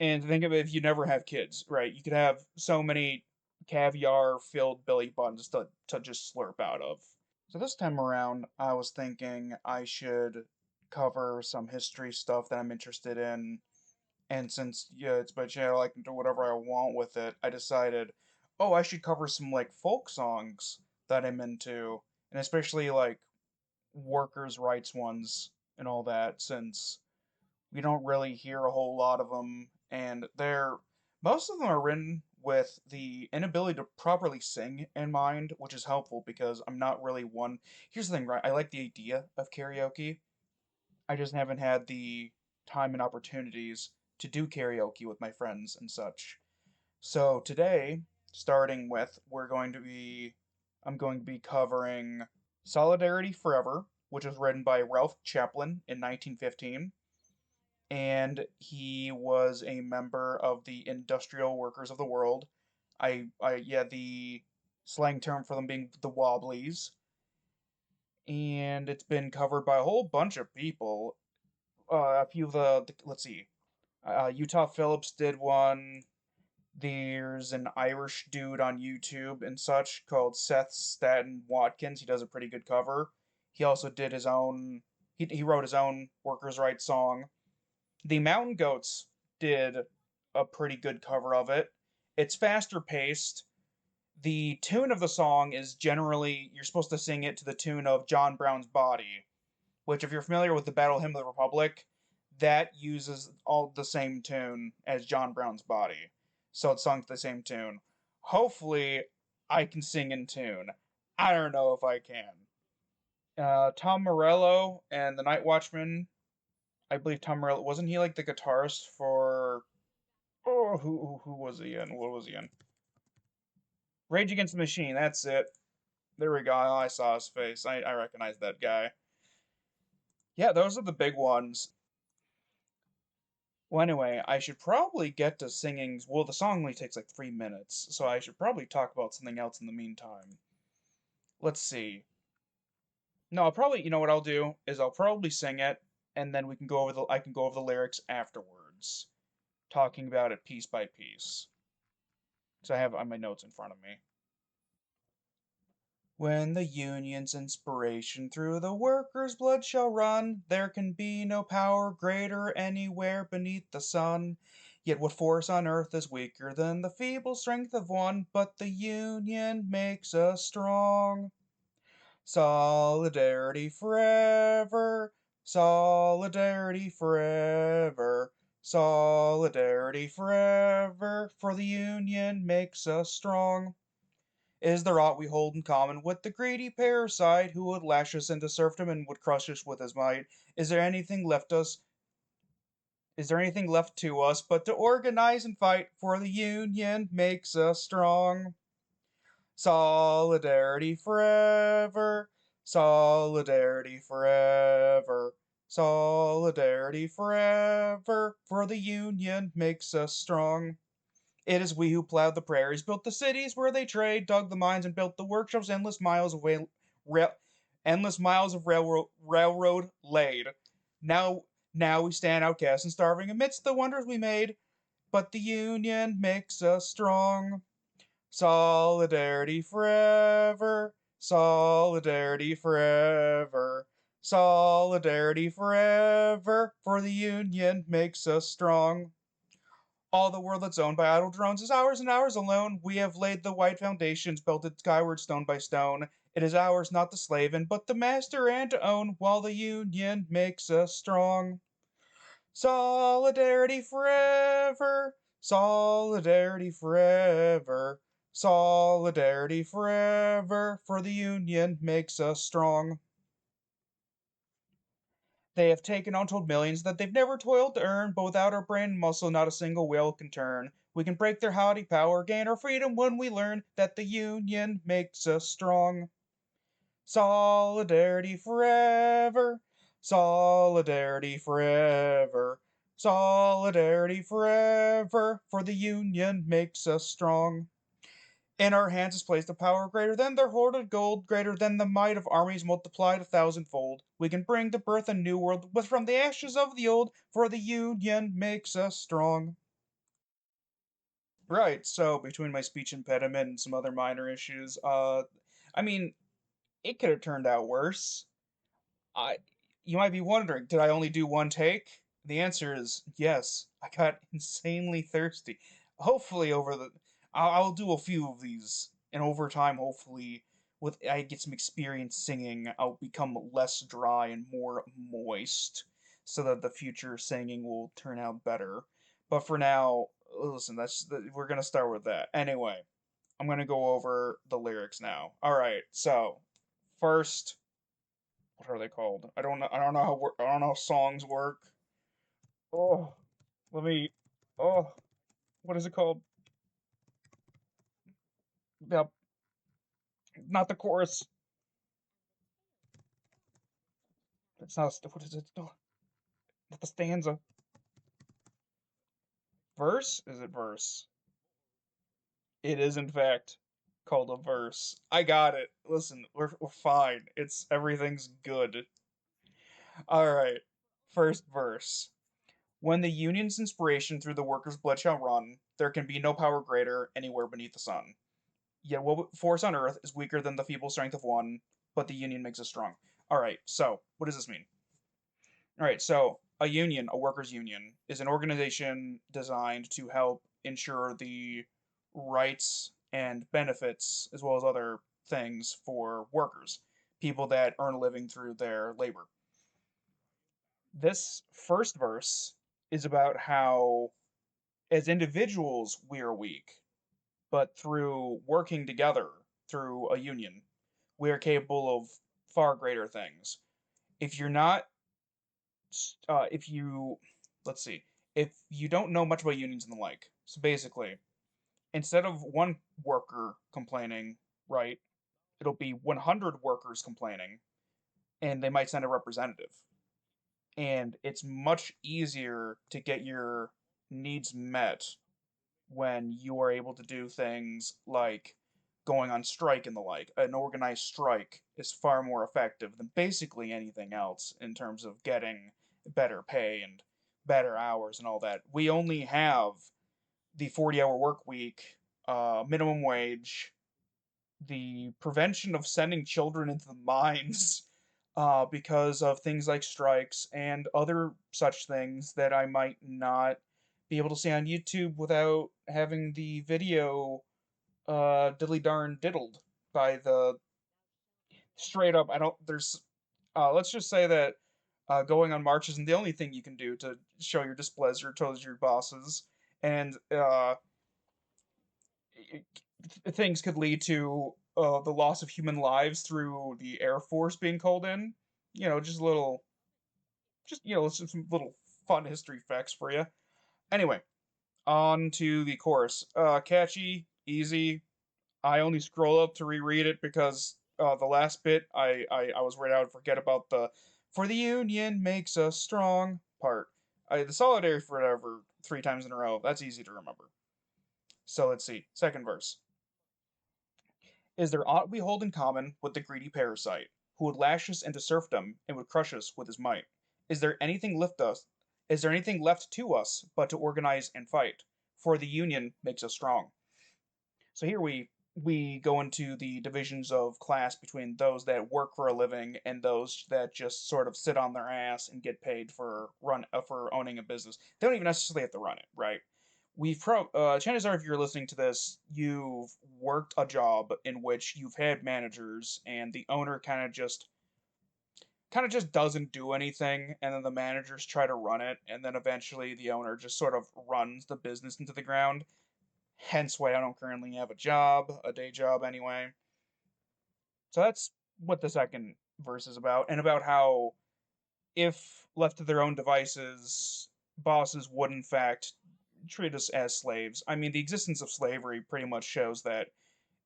And think of it if you never have kids, right? You could have so many caviar-filled belly buttons to just slurp out of. So this time around, I was thinking I should cover some history stuff that I'm interested in. And since, yeah, it's my channel, I can do whatever I want with it, I decided, oh, I should cover some, like, folk songs that I'm into. And especially, like, workers' rights ones and all that, since we don't really hear a whole lot of them, and most of them are written with the inability to properly sing in mind, which is helpful because I'm not really one. Here's the thing, right? I like the idea of karaoke. I just haven't had the time and opportunities to do karaoke with my friends and such. So today, starting with, I'm going to be covering Solidarity Forever, which was written by Ralph Chaplin in 1915, and he was a member of the Industrial Workers of the World. Yeah, the slang term for them being the Wobblies, and it's been covered by a whole bunch of people. A few of let's see, Utah Phillips did one. There's an Irish dude on YouTube and such called Seth Staten Watkins. He does a pretty good cover. He also did his own. He wrote his own workers' rights song. The Mountain Goats did a pretty good cover of it. It's faster paced. The tune of the song is generally you're supposed to sing it to the tune of John Brown's Body, which if you're familiar with the Battle Hymn of the Republic, that uses all the same tune as John Brown's Body. So it's sung to the same tune. Hopefully, I can sing in tune. I don't know if I can. Tom Morello and the Night Watchman. I believe Tom Morello wasn't he like the guitarist for who was he in? What was he in? Rage Against the Machine. That's it. There we go. I saw his face. I recognize that guy. Yeah, those are the big ones. Well, anyway, I should probably get to singing. Well, the song only takes like 3 minutes, so I should probably talk about something else in the meantime. Let's see. No, I'll probably. You know what I'll do is I'll probably sing it, and then we can go over the. I can go over the lyrics afterwards, talking about it piece by piece. So I have on my notes in front of me. When the Union's inspiration through the workers' blood shall run, there can be no power greater anywhere beneath the sun. Yet what force on earth is weaker than the feeble strength of one? But the Union makes us strong. Solidarity forever, solidarity forever, solidarity forever, for the Union makes us strong. Is there aught we hold in common with the greedy parasite who would lash us into serfdom and would crush us with his might? Is there anything left us? Is there anything left to us but to organize and fight? For the Union makes us strong. Solidarity forever, solidarity forever, solidarity forever. For the Union makes us strong. It is we who plowed the prairies, built the cities where they trade, dug the mines and built the workshops, endless miles of railroad laid. Now, now we stand outcast and starving amidst the wonders we made, but the Union makes us strong. Solidarity forever, solidarity forever, solidarity forever, for the Union makes us strong. All the world that's owned by idle drones is ours and ours alone. We have laid the white foundations, built it skyward stone by stone. It is ours, not the slave in, but the master and to own, while the Union makes us strong. Solidarity forever, solidarity forever, solidarity forever, for the Union makes us strong. They have taken untold millions that they've never toiled to earn, but without our brain and muscle, not a single wheel can turn. We can break their haughty power, gain our freedom when we learn that the Union makes us strong. Solidarity forever, solidarity forever, solidarity forever, for the Union makes us strong. In our hands is placed a power greater than their hoarded gold, greater than the might of armies multiplied 1,000-fold. We can bring to birth a new world with from the ashes of the old, for the Union makes us strong. Right. So between my speech impediment and some other minor issues, I mean, it could have turned out worse. I You might be wondering, did I only do one take? The answer is yes. I got insanely thirsty. Hopefully over the I'll do a few of these and over time hopefully with I get some experience singing, I'll become less dry and more moist so that the future singing will turn out better. But for now, listen, we're going to start with that. Anyway, I'm going to go over the lyrics now. All right. So, first, what are they called? I don't know. I don't know how songs work. Oh, let me. Oh, what is it called? The Not the chorus. It's not. What is it? Oh, not the stanza. Verse? Is it verse? It is in fact called a verse. I got it. Listen, we're fine. Everything's good. All right. First verse. When the union's inspiration through the workers' blood shall run, there can be no power greater anywhere beneath the sun. Yet what force on earth is weaker than the feeble strength of one, but the union makes us strong. All right, so what does this mean? All right, so a union, a workers' union, is an organization designed to help ensure the rights and benefits, as well as other things for workers, people that earn a living through their labor. This first verse is about how, as individuals, we are weak, but through working together through a union, we are capable of far greater things. If you're not, if you, let's see, if you don't know much about unions and the like, so basically, instead of one worker complaining, right, it'll be 100 workers complaining, and they might send a representative. And it's much easier to get your needs met when you are able to do things like going on strike and the like. An organized strike is far more effective than basically anything else in terms of getting better pay and better hours and all that. We only have the 40-hour work week, minimum wage, the prevention of sending children into the mines because of things like strikes and other such things that I might not be able to see on YouTube without having the video diddly darn diddled by the straight up. I don't. There's. Let's just say that going on march isn't the only thing you can do to show your displeasure towards your bosses, and things could lead to the loss of human lives through the Air Force being called in. Just a little, just some little fun history facts for you. Anyway, on to the chorus. Catchy, easy. I only scroll up to reread it because the last bit, I was worried I would forget about the "For the Union makes us strong" part. The solidarity forever 3 times in a row. That's easy to remember. So let's see. Second verse. Is there aught we hold in common with the greedy parasite, who would lash us into serfdom and would crush us with his might? Is there anything left us? Is there anything left to us but to organize and fight? For the union makes us strong. So here we go into the divisions of class between those that work for a living and those that just sort of sit on their ass and get paid for owning a business. They don't even necessarily have to run it, right? Chances are, if you're listening to this, you've worked a job in which you've had managers, and the owner kind of just doesn't do anything, and then the managers try to run it, and then eventually the owner just sort of runs the business into the ground. Hence why I don't currently have a day job anyway. So that's what the second verse is about, and about how if left to their own devices, bosses would in fact treat us as slaves. I mean, the existence of slavery pretty much shows that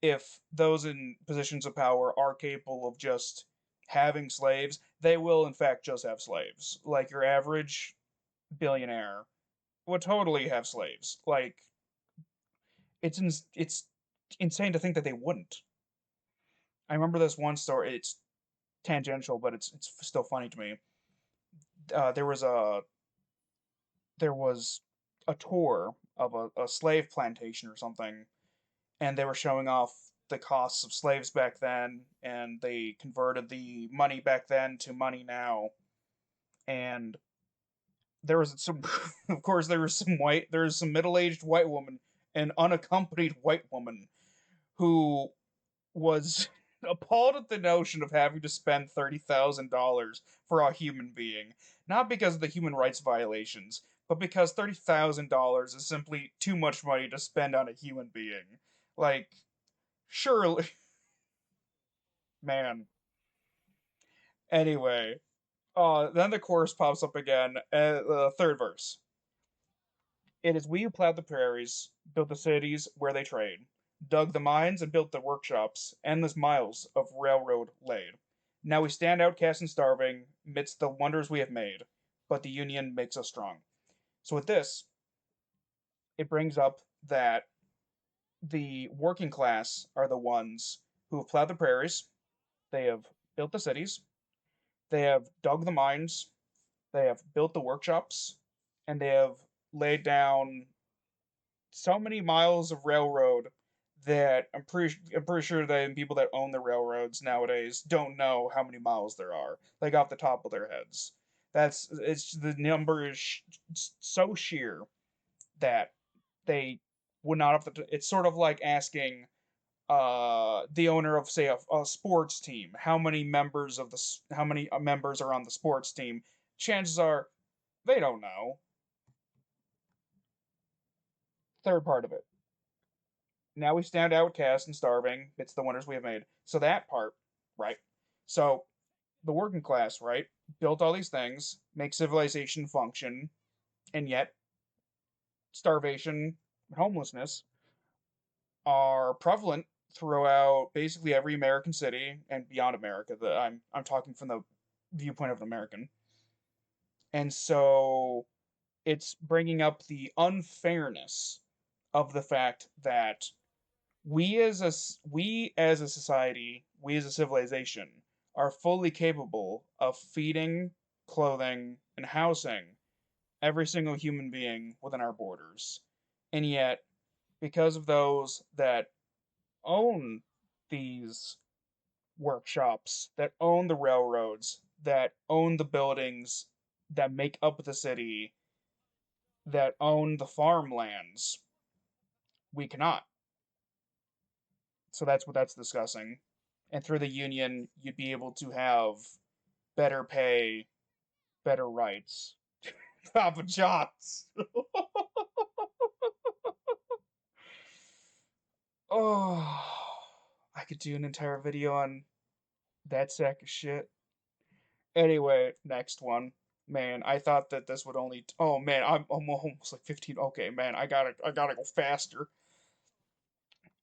if those in positions of power are capable of just having slaves, they will in fact just have slaves. Like your average billionaire would totally have slaves. Like it's insane to think that they wouldn't. I remember this one story. It's tangential, but it's still funny to me. Uh, there was a there was a tour. of a slave plantation or something, and they were showing off the costs of slaves back then, and they converted the money back then to money now, and there was some, of course, there was some middle-aged white woman, an unaccompanied white woman, who was appalled at the notion of having to spend $30,000 for a human being, not because of the human rights violations, but because $30,000 is simply too much money to spend on a human being. Like, surely, man. Anyway, then the chorus pops up again. The third verse. It is we who plowed the prairies, built the cities where they trade, dug the mines and built the workshops, endless miles of railroad laid. Now we stand outcast and starving midst the wonders we have made, but the Union makes us strong. So with this, it brings up that the working class are the ones who have plowed the prairies, they have built the cities, they have dug the mines, they have built the workshops, and they have laid down so many miles of railroad that I'm pretty sure that people that own the railroads nowadays don't know how many miles there are, like off the top of their heads. That's it's the number is so sheer that they would not have to. It's sort of like asking the owner of say a sports team how many members are on the sports team. Chances are they don't know. Third part of it. Now we stand outcast and starving. It's the wonders we have made. So that part, right? So the working class, right, built all these things, make civilization function, and yet starvation, and homelessness are prevalent throughout basically every American city and beyond America. I'm talking from the viewpoint of an American, and so it's bringing up the unfairness of the fact that we as a society, we as a civilization, are fully capable of feeding, clothing, and housing every single human being within our borders. And yet, because of those that own these workshops, that own the railroads, that own the buildings that make up the city, that own the farmlands, we cannot. So that's what that's discussing. And through the union, you'd be able to have better pay, better rights. Papa John's. Oh, I could do an entire video on that sack of shit. Anyway, next one. Man, I thought that this would only. Oh man, I'm almost like 15. Okay, man, I gotta go faster.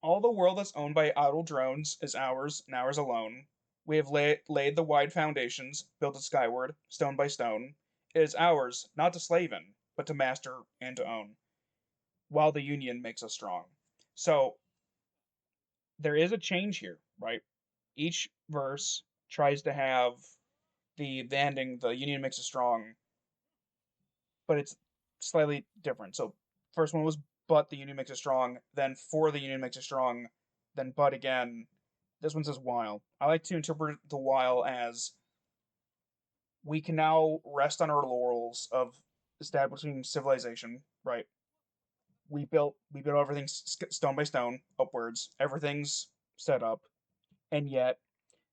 All the world that's owned by idle drones is ours and ours alone. We have laid the wide foundations, built it skyward, stone by stone. It is ours, not to slave in, but to master and to own, while the Union makes us strong. So there is a change here, right? Each verse tries to have the ending, the Union makes us strong, but it's slightly different. So first one was but the Union makes us strong, then for the Union makes us strong, then but again. This one says while. I like to interpret the while as we can now rest on our laurels of establishing civilization, right? We built everything stone by stone upwards. Everything's set up, and yet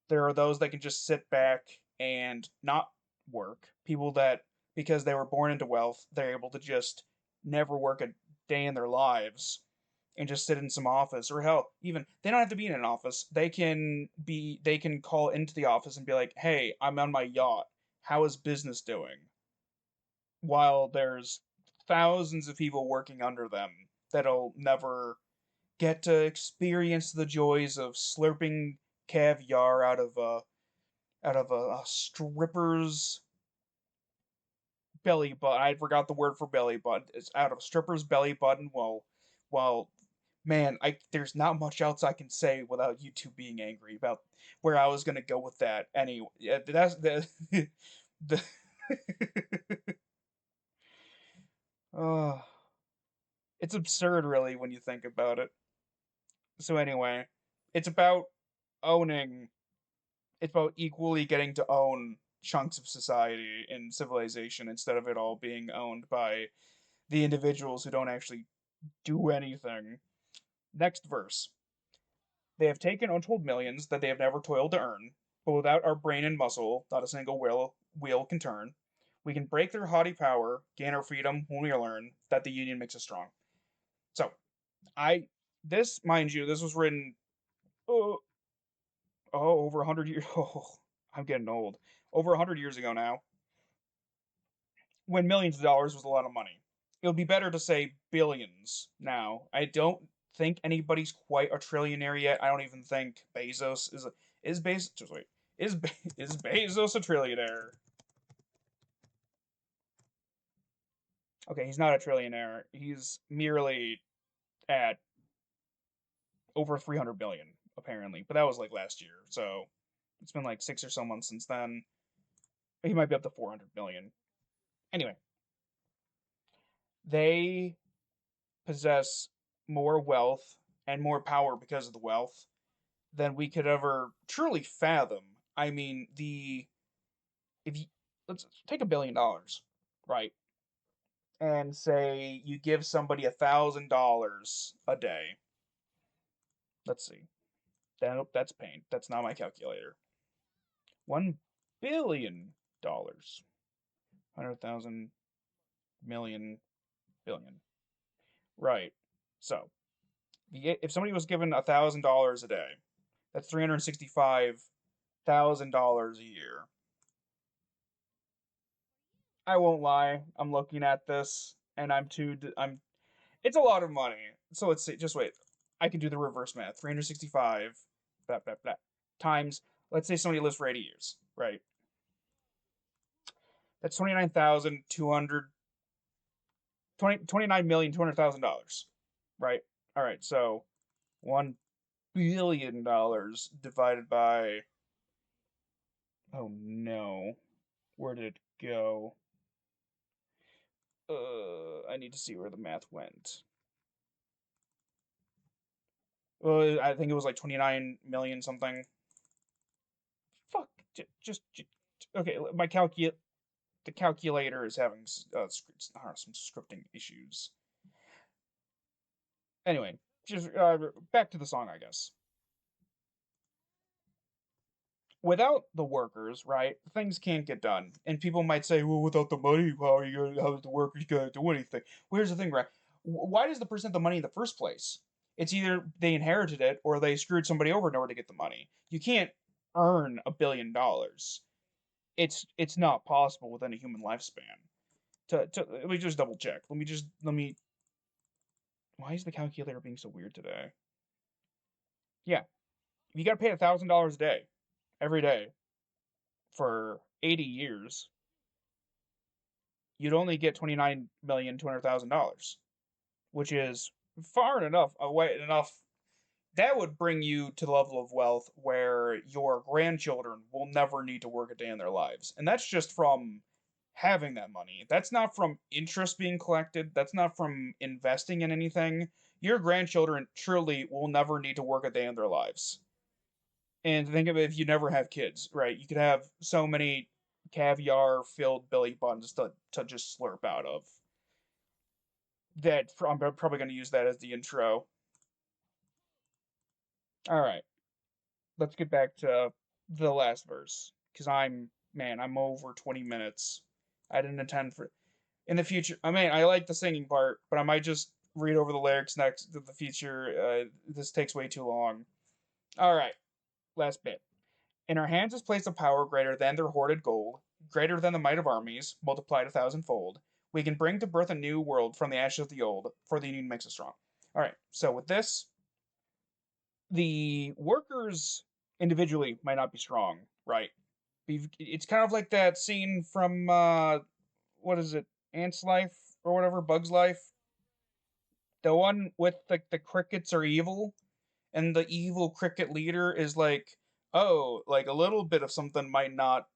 there are those that can just sit back and not work. People that because they were born into wealth, they're able to just never work a day in their lives and just sit in some office or hell even they don't have to be in an office they can call into the office and be like, hey, I'm on my yacht, how is business doing, while there's thousands of people working under them that'll never get to experience the joys of slurping caviar out of a stripper's belly button. I forgot the word for belly button. It's out of a stripper's belly button. Well, man, I there's not much else I can say without you two being angry about where I was gonna go with that. Anyway, yeah, that's the the. Oh, It's absurd, really, when you think about it. So anyway, it's about owning. It's about equally getting to own chunks of society and civilization instead of it all being owned by the individuals who don't actually do anything. Next verse. They have taken untold millions that they have never toiled to earn, but without our brain and muscle, not a single wheel can turn. We can break their haughty power, gain our freedom when we learn that the union makes us strong. So, I this, mind you, this was written oh, over 100 years. Oh, I'm getting old. Over 100 years ago now, when millions of dollars was a lot of money. It would be better to say billions now. I don't think anybody's quite a trillionaire yet. I don't even think Bezos is Bezos. Just wait, is Bezos a trillionaire? Okay, he's not a trillionaire. He's merely at over 300 billion apparently, but that was like last year. So it's been like 6 or so months since then. He might be up to 400 billion. Anyway, they possess more wealth and more power because of the wealth than we could ever truly fathom. I mean, the if you let's take $1 billion, right, and say you give somebody $1,000 a day. Let's see. That's pain. That's not my calculator. $1 billion. 100,000 million billion. Right. So if somebody was given $1,000 a day, that's $365,000 a year. I won't lie. I'm looking at this, and I'm. It's a lot of money. So let's see. Just wait. I can do the reverse math. 365, blah blah blah, times. Let's say somebody lives for 80 years, right? That's 29,200. 29,200,000 dollars, right? All right. So $1 billion divided by. Oh no, where did it go? I need to see where the math went. Well, I think it was like 29 million something. Fuck. Okay. The calculator is having some scripting issues. Anyway, just back to the song, I guess. Without the workers, right, things can't get done. And people might say, well, without the money, how is the workers gonna do anything? Well, here's the thing, right? Why does the person have the money in the first place? It's either they inherited it or they screwed somebody over in order to get the money. You can't earn $1 billion. It's not possible within a human lifespan. Let me just double check. Let me. Why is the calculator being so weird today? Yeah, if you got to pay $1,000 a day, every day for 80 years, you'd only get $29,200,000, which is far enough away enough. That would bring you to the level of wealth where your grandchildren will never need to work a day in their lives. And that's just from having that money. That's not from interest being collected. That's not from investing in anything. Your grandchildren truly will never need to work a day in their lives. And think of it, if you never have kids, right? You could have so many caviar filled belly buttons to just slurp out of. That I'm probably going to use that as the intro. All right, let's get back to the last verse because I'm over 20 minutes. I didn't intend for in the future. I mean, I like the singing part, but I might just read over the lyrics next to the future. This takes way too long. All right, last bit. In our hands is placed a power greater than their hoarded gold, greater than the might of armies, multiplied 1,000-fold. We can bring to birth a new world from the ashes of the old, for the union makes us strong. All right, so with this, the workers individually might not be strong, right? It's kind of like that scene from what is it, Ant's Life or whatever, Bug's Life, the one with the crickets are evil, and the evil cricket leader is like, oh, like a little bit of something might not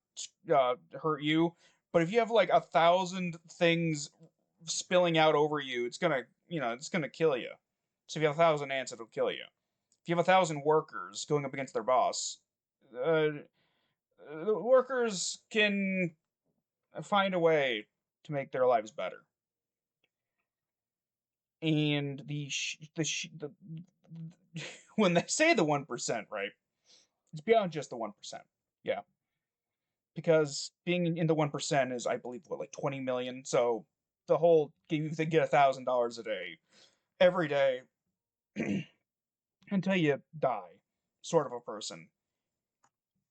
hurt you, but if you have like 1,000 things spilling out over you, it's gonna it's gonna kill you. So if you have 1,000 ants, it'll kill you. If you have 1,000 workers going up against their boss, uh, the workers can find a way to make their lives better. And the when they say the 1%, right? It's beyond just the 1%. Yeah, because being in the 1% is, I believe, what, like 20 million. So the whole, if they get $1,000 a day every day until you die, sort of a person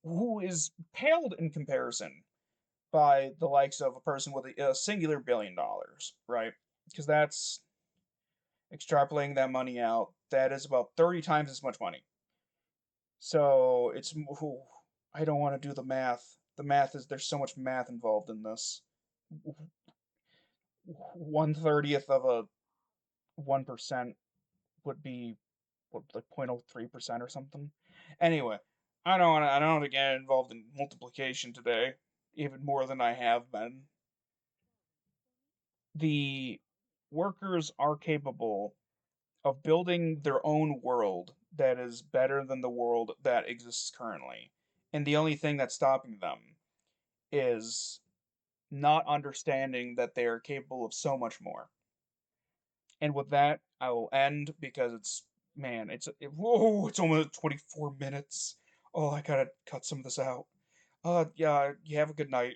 who is paled in comparison by the likes of a person with a singular $1 billion, right? Because that's extrapolating that money out. That is about 30 times as much money. So I don't want to do the math. The math is there's so much math involved in this. 1/30th of a 1% would be what, like 0.03% or something. Anyway, I don't want to get involved in multiplication today, even more than I have been. The workers are capable of building their own world that is better than the world that exists currently. And the only thing that's stopping them is not understanding that they are capable of so much more. And with that, I will end because whoa, it's almost 24 minutes. Oh, I gotta cut some of this out. Yeah, you have a good night.